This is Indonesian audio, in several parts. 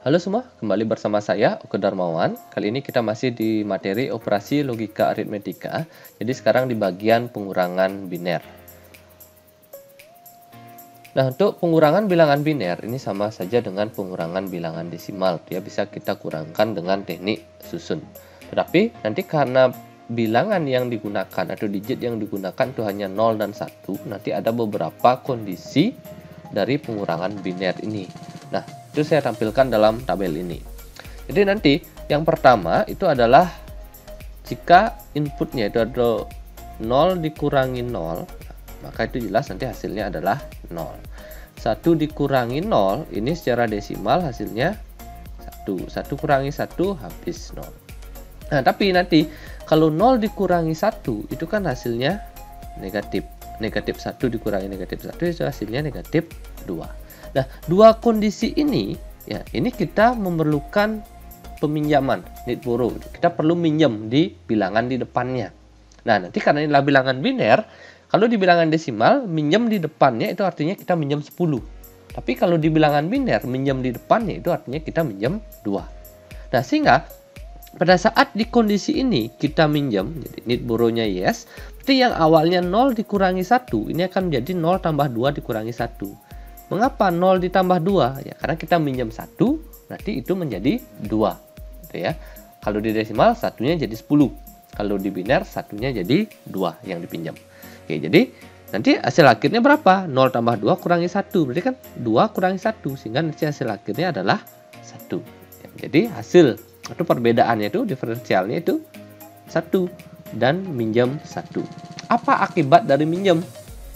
Halo semua, kembali bersama saya Oke Darmawan. Kali ini kita masih di materi operasi logika aritmetika. Jadi sekarang di bagian pengurangan biner. Nah, untuk pengurangan bilangan biner ini sama saja dengan pengurangan bilangan desimal. Dia bisa kita kurangkan dengan teknik susun. Tetapi nanti karena bilangan yang digunakan atau digit yang digunakan itu hanya 0 dan 1, nanti ada beberapa kondisi dari pengurangan biner ini. Nah, itu saya tampilkan dalam tabel ini. Jadi nanti yang pertama itu adalah jika inputnya itu ada 0 dikurangi 0, maka itu jelas nanti hasilnya adalah 0. 1 dikurangi 0, ini secara desimal hasilnya 1. 1 kurangi 1 habis 0. Nah, tapi nanti kalau 0 dikurangi 1, itu kan hasilnya negatif. Negatif 1 dikurangi negatif 1, itu hasilnya negatif 2. Nah, dua kondisi ini, ya, ini kita memerlukan peminjaman, need borrow. Kita perlu minjem di bilangan di depannya. Nah, nanti karena inilah bilangan biner, kalau di bilangan desimal, minjem di depannya itu artinya kita minjem 10. Tapi kalau di bilangan biner, minjem di depannya itu artinya kita minjem 2. Nah, sehingga pada saat di kondisi ini kita minjem, jadi need borrow-nya yes, berarti yang awalnya 0 dikurangi 1, ini akan menjadi 0 tambah 2 dikurangi 1. Mengapa 0 ditambah 2? Ya, karena kita minjem 1, berarti itu menjadi 2. Gitu ya. Kalau di desimal, satunya jadi 10. Kalau di biner, satunya jadi 2 yang dipinjam. Oke, jadi nanti hasil akhirnya berapa? 0 tambah 2 kurangi 1. Berarti kan 2 kurangi 1. Sehingga nanti hasil akhirnya adalah 1. Ya, jadi hasil atau perbedaannya itu, diferensialnya itu 1. Dan minjem 1. Apa akibat dari minjem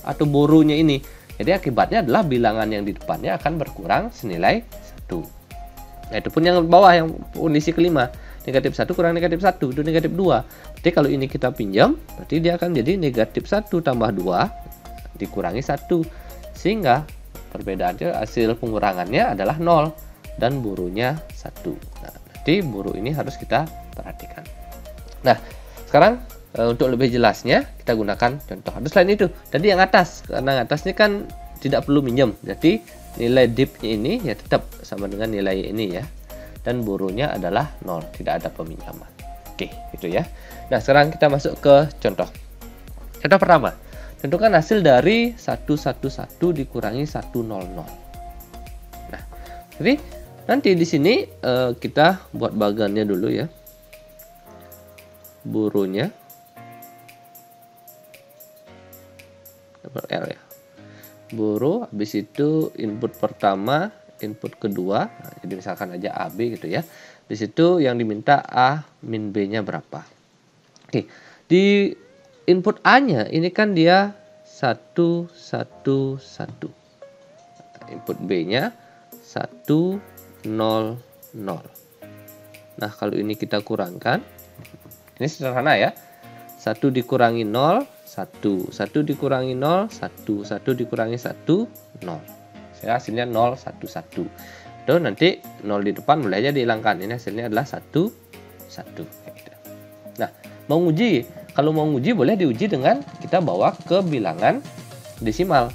atau borrownya ini? Jadi akibatnya adalah bilangan yang di depannya akan berkurang senilai 1. Nah, itu pun yang bawah, yang kondisi kelima. Negatif 1 kurang negatif 1, itu negatif 2. Berarti kalau ini kita pinjam, berarti dia akan jadi negatif 1 tambah 2 dikurangi 1. Sehingga perbedaannya, hasil pengurangannya adalah 0. Dan burunya 1. Nah, nanti buru ini harus kita perhatikan. Nah, sekarang untuk lebih jelasnya kita gunakan contoh. Ada selain itu, tadi yang atas, karena yang atas ini kan tidak perlu minjem, jadi nilai dip-nya ini ya tetap sama dengan nilai ini ya, dan burunya adalah 0, tidak ada peminjaman. Oke, gitu ya. Nah, sekarang kita masuk ke contoh. Contoh pertama, tentukan hasil dari 111 dikurangi 100. Nah, jadi nanti di sini kita buat bagannya dulu ya, burunya L ya, buru, habis itu input pertama, input kedua, nah, jadi misalkan aja AB gitu ya. Di situ yang diminta A min B nya berapa. Oke, di input A nya ini kan dia 111, input B nya 100. Nah, kalau ini kita kurangkan, ini sederhana ya, 1 dikurangi 0, 1. 1 dikurangi 0, 1. 1 dikurangi 1, 0. Saya hasilnya 0, 1, 1. Itu nanti 0 di depan mulai aja dihilangkan. Ini hasilnya adalah 1, 1. Nah, mau uji, kalau mau uji boleh diuji dengan kita bawa ke bilangan desimal.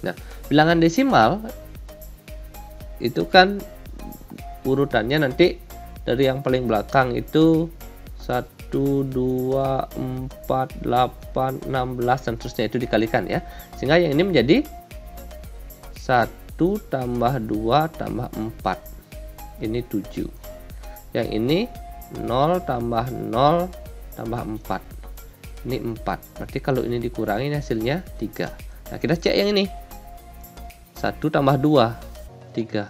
Nah, bilangan desimal itu kan urutannya nanti dari yang paling belakang itu 1, 2, 4, 8, 16 dan seterusnya, itu dikalikan ya. Sehingga yang ini menjadi 1 tambah 2 tambah 4. Ini 7. Yang ini 0 tambah 0 tambah 4. Ini 4. Berarti kalau ini dikurangi hasilnya 3. Nah, kita cek yang ini. 1 tambah 2, 3.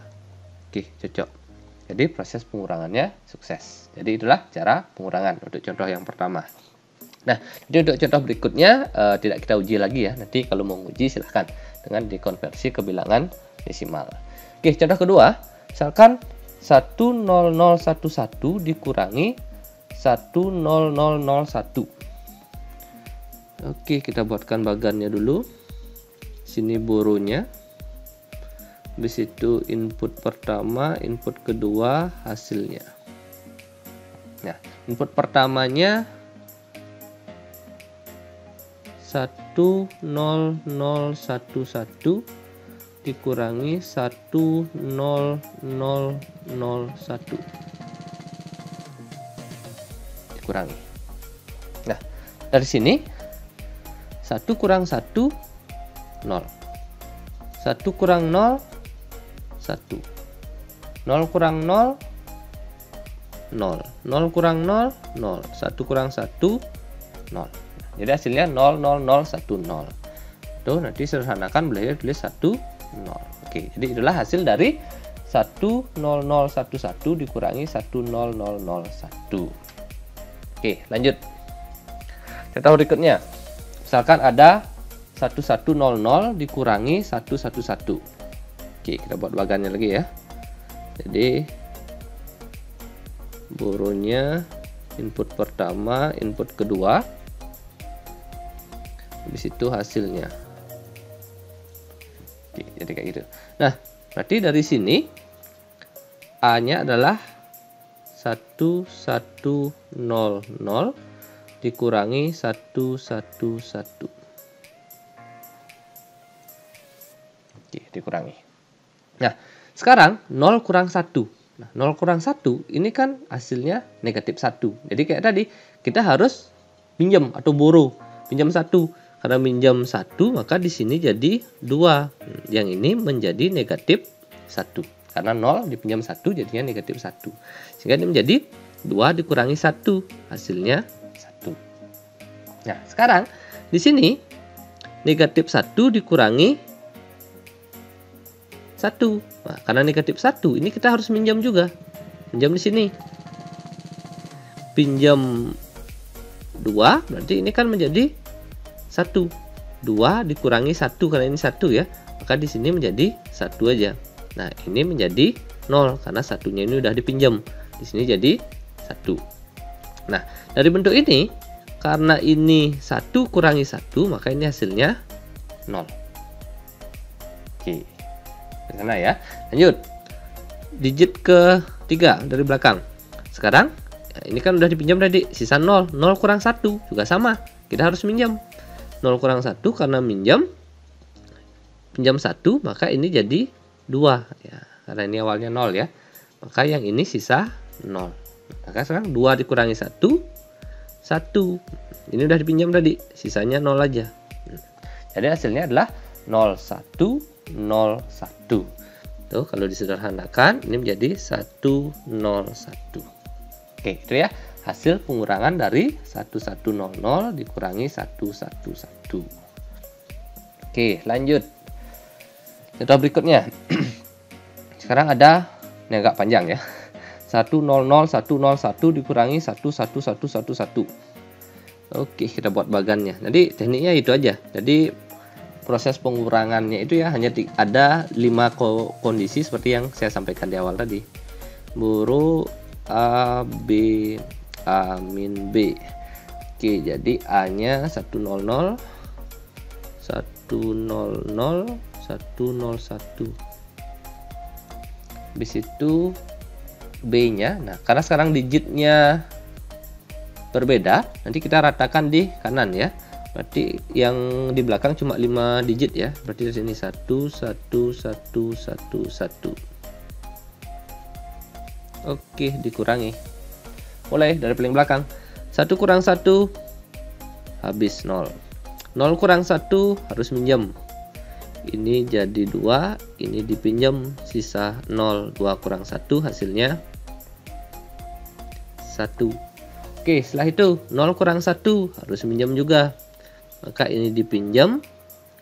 Oke, cocok. Jadi proses pengurangannya sukses. Jadi itulah cara pengurangan untuk contoh yang pertama. Nah, jadi untuk contoh berikutnya tidak kita uji lagi ya. Nanti kalau mau uji silahkan dengan dikonversi ke bilangan desimal. Oke, contoh kedua. Misalkan 10011 dikurangi 10001. Oke, kita buatkan bagannya dulu. Sini burunya. Habis itu input pertama, input kedua, hasilnya. Nah, input pertamanya 10011, dikurangi 10001 dikurangi. Nah, dari sini 1 kurang 1 0. 1 kurang 0 1. 0 kurang 0 0. 0 kurang 0 0. 1 kurang 1 0. Jadi hasilnya 0 0 0 1 0. Tuh, nanti sederhanakan boleh tulis 1 0. Oke, jadi itulah hasil dari 10011 dikurangi 10001. Oke, lanjut. Kita tahu berikutnya. Misalkan ada 1100 dikurangi 111. Oke, kita buat bagannya lagi ya. Jadi burunya input pertama, input kedua. Habis itu hasilnya. Oke, jadi kayak gitu. Nah, berarti dari sini A-nya adalah 1100 dikurangi 111. Oke, dikurangi. Nah, sekarang 0 kurang 1. Nah, 0 kurang 1 ini kan hasilnya negatif 1. Jadi kayak tadi, kita harus pinjam atau borrow. Pinjam 1. Karena minjam 1, maka di sini jadi 2. Yang ini menjadi negatif 1. Karena 0 dipinjam 1 jadinya negatif 1. Sehingga ini menjadi 2 dikurangi 1. Hasilnya 1. Nah, sekarang di sini negatif 1 dikurangi 1. Nah, karena negatif 1, ini kita harus minjam juga. Pinjam di sini. Pinjam 2, berarti ini kan menjadi 1. 2 dikurangi 1, karena ini 1 ya. Maka di sini menjadi 1 aja. Nah, ini menjadi 0 karena satunya ini udah dipinjam. Di sini jadi 1. Nah, dari bentuk ini karena ini 1 kurangi 1, maka ini hasilnya 0. Oke. Ke sana ya. Lanjut. Digit ketiga dari belakang. Sekarang ini kan udah dipinjam tadi, sisa 0. 0 kurang 1 juga sama. Kita harus minjam. 0 kurang 1 karena pinjam 1, maka ini jadi 2 ya. Karena ini awalnya 0 ya. Maka yang ini sisa 0. Maka sekarang 2 dikurangi 1 1. Ini udah dipinjam tadi, sisanya 0 aja. Jadi hasilnya adalah 0101. Tuh, kalau disederhanakan ini menjadi 101. Oke, itu ya. Hasil pengurangan dari 1100 dikurangi 111. Oke, lanjut. Contoh berikutnya. Sekarang ada ini agak panjang ya. 100 dikurangi 11111. Oke, kita buat bagannya. Jadi tekniknya itu aja. Jadi proses pengurangannya itu ya hanya ada 5 kondisi seperti yang saya sampaikan di awal tadi. Buru A, B, A min B. Oke, jadi A-nya 100 101. Habis itu B-nya. Nah, karena sekarang digitnya berbeda, nanti kita ratakan di kanan ya. Berarti yang di belakang cuma 5 digit ya. Berarti di sini 11111. Oke, dikurangi. Mulai dari paling belakang. 1 kurang 1 habis 0. 0 kurang 1 harus minjam. Ini jadi 2, ini dipinjam, sisa 0. 2 kurang 1 hasilnya 1. Oke, setelah itu 0 kurang 1 harus minjam juga. Maka ini dipinjam,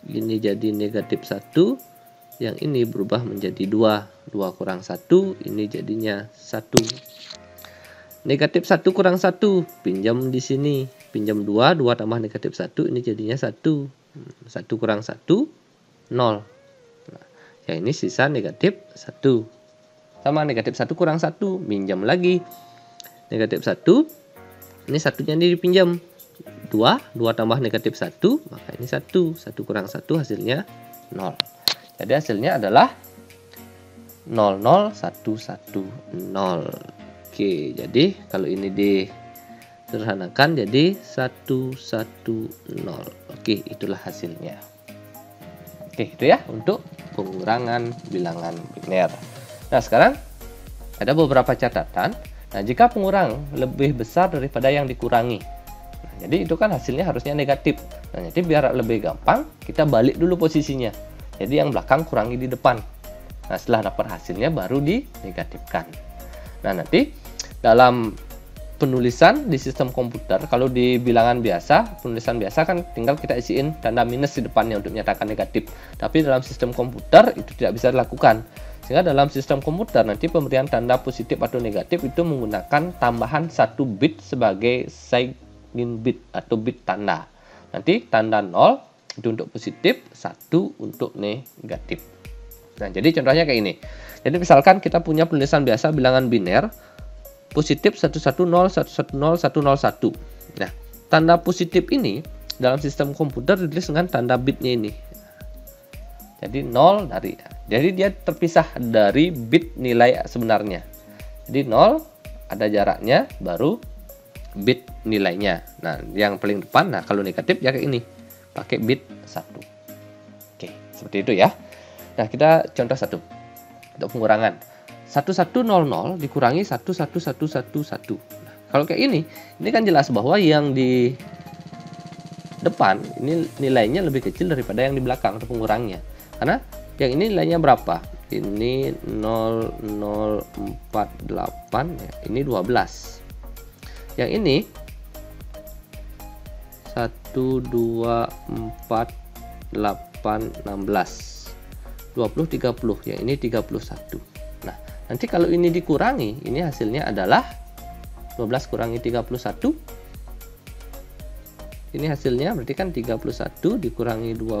ini jadi negatif 1. Yang ini berubah menjadi 2. 2 kurang 1, ini jadinya 1. Negatif 1 kurang 1, pinjam di sini. Pinjam 2, 2 tambah negatif 1, ini jadinya 1. 1 kurang 1, 0. Nah, yang ini sisa negatif 1. Sama negatif 1 kurang 1, minjam lagi. Negatif 1, ini satunya ini dipinjam. 2, 2 tambah negatif 1, maka ini 1. 1 kurang 1 hasilnya 0. Jadi hasilnya adalah 00110. Oke, jadi kalau ini disederhanakan jadi 110. Oke, itulah hasilnya. Oke, itu ya untuk pengurangan bilangan biner. Nah, sekarang ada beberapa catatan. Nah, jika pengurang lebih besar daripada yang dikurangi, nah, jadi itu kan hasilnya harusnya negatif. Nah, jadi biar lebih gampang, kita balik dulu posisinya. Jadi yang belakang kurangi di depan. Nah, setelah dapat hasilnya baru dinegatifkan. Nah, nanti dalam penulisan di sistem komputer, kalau di bilangan biasa, penulisan biasa kan tinggal kita isiin tanda minus di depannya untuk menyatakan negatif. Tapi dalam sistem komputer itu tidak bisa dilakukan. Sehingga dalam sistem komputer nanti pemberian tanda positif atau negatif itu menggunakan tambahan 1 bit sebagai sign-in bit atau bit tanda. Nanti tanda 0 itu untuk positif, 1 untuk negatif. Nah, jadi contohnya kayak ini. Jadi misalkan kita punya penulisan biasa bilangan biner positif 110, 110, 101. Nah, tanda positif ini dalam sistem komputer ditulis dengan tanda bitnya ini. Jadi 0 dari. Jadi dia terpisah dari bit nilai sebenarnya. Jadi 0 ada jaraknya baru bit nilainya. Nah, yang paling depan, nah kalau negatif ya kayak ini. Pakai bit 1. Oke, seperti itu ya. Nah, kita contoh satu. Untuk pengurangan. 1100 dikurangi 11111. Nah, kalau kayak ini kan jelas bahwa yang di depan ini nilainya lebih kecil daripada yang di belakang atau pengurangnya. Karena yang ini nilainya berapa? Ini 0048 ya, ini 12. Yang ini 12486 20 30, yang ini 31. Nah, nanti kalau ini dikurangi, ini hasilnya adalah 12 kurangi 31. Ini hasilnya berarti kan 31 dikurangi 12,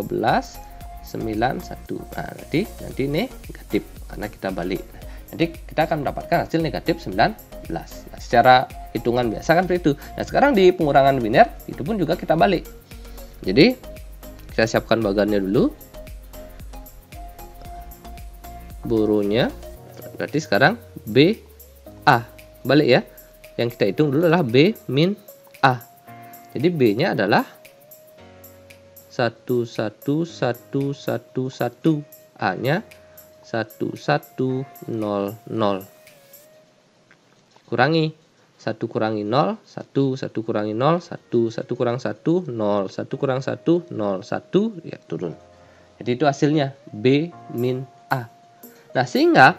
91. Nah, nanti negatif karena kita balik. Nanti kita akan mendapatkan hasil negatif 19. Nah, secara hitungan biasa kan seperti itu. Nah, sekarang di pengurangan biner itu pun juga kita balik. Jadi, kita siapkan bagannya dulu. Burunya berarti sekarang B A, balik ya, yang kita hitung dulu adalah B min A. Jadi B nya adalah 11111, A nya 1100. Kurangi 1 kurangi 0 1, 1 kurangi 0 1, 1 kurang 1 0, 1 kurang 1 0, 1 ya turun. Jadi itu hasilnya B min A. Nah, sehingga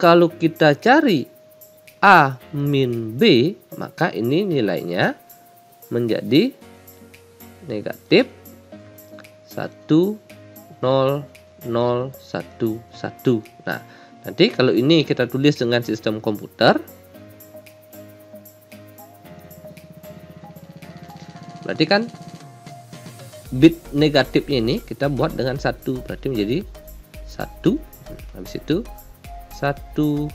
kalau kita cari A min B, maka ini nilainya menjadi negatif 10011. Nah, nanti kalau ini kita tulis dengan sistem komputer, berarti kan bit negatifnya ini kita buat dengan 1, berarti menjadi 1, habis itu 10011.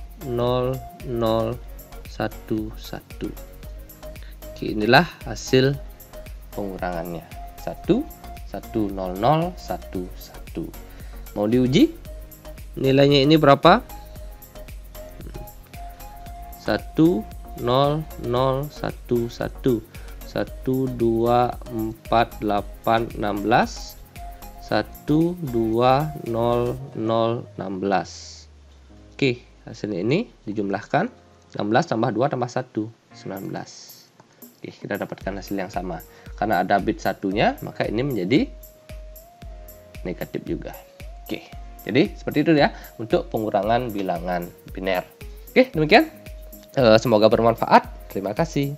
Oke, inilah hasil pengurangannya. 10011. Mau diuji nilainya ini berapa? 10011, 1248616, 1200016. Oke, hasilnya ini dijumlahkan 16 tambah 2 tambah 1 19. Oke, kita dapatkan hasil yang sama. Karena ada bit satunya, maka ini menjadi negatif juga. Oke, jadi seperti itu ya untuk pengurangan bilangan biner. Oke, demikian. Semoga bermanfaat. Terima kasih.